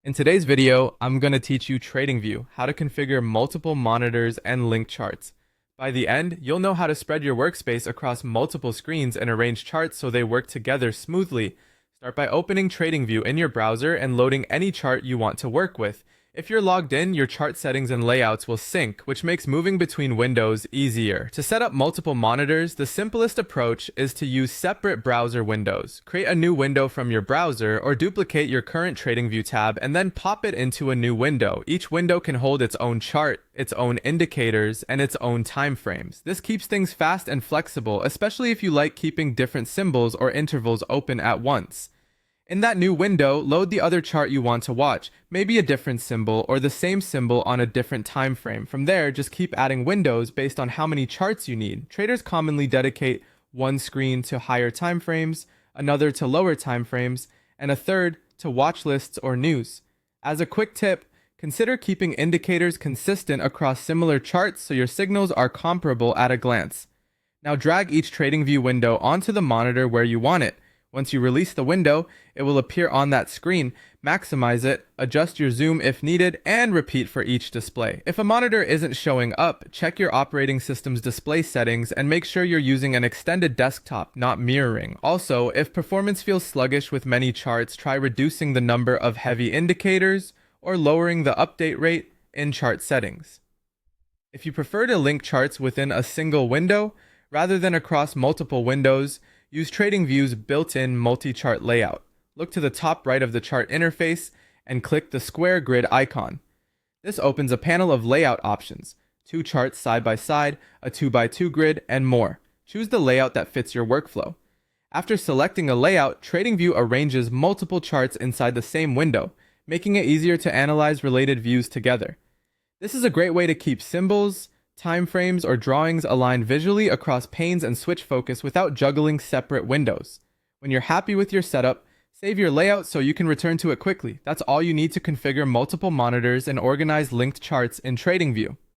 In today's video, I'm going to teach you TradingView, how to configure multiple monitors and link charts. By the end, you'll know how to spread your workspace across multiple screens and arrange charts so they work together smoothly. Start by opening TradingView in your browser and loading any chart you want to work with. If you're logged in, your chart settings and layouts will sync, which makes moving between windows easier. To set up multiple monitors, the simplest approach is to use separate browser windows. Create a new window from your browser or duplicate your current TradingView tab and then pop it into a new window. Each window can hold its own chart, its own indicators, and its own time frames. This keeps things fast and flexible, especially if you like keeping different symbols or intervals open at once. In that new window, load the other chart you want to watch, maybe a different symbol or the same symbol on a different time frame. From there, just keep adding windows based on how many charts you need. Traders commonly dedicate one screen to higher time frames, another to lower time frames, and a third to watch lists or news. As a quick tip, consider keeping indicators consistent across similar charts so your signals are comparable at a glance. Now drag each TradingView window onto the monitor where you want it. Once you release the window, it will appear on that screen. Maximize it, adjust your zoom if needed, and repeat for each display. If a monitor isn't showing up, check your operating system's display settings and make sure you're using an extended desktop, not mirroring. Also, if performance feels sluggish with many charts, try reducing the number of heavy indicators or lowering the update rate in chart settings. If you prefer to link charts within a single window, rather than across multiple windows, use TradingView's built-in multi-chart layout. Look to the top right of the chart interface and click the square grid icon. This opens a panel of layout options, 2 charts side by side, a 2x2 grid, and more. Choose the layout that fits your workflow. After selecting a layout, TradingView arranges multiple charts inside the same window, making it easier to analyze related views together. This is a great way to keep symbols, time frames, or drawings aligned visually across panes and switch focus without juggling separate windows. When you're happy with your setup, save your layout so you can return to it quickly. That's all you need to configure multiple monitors and organize linked charts in TradingView.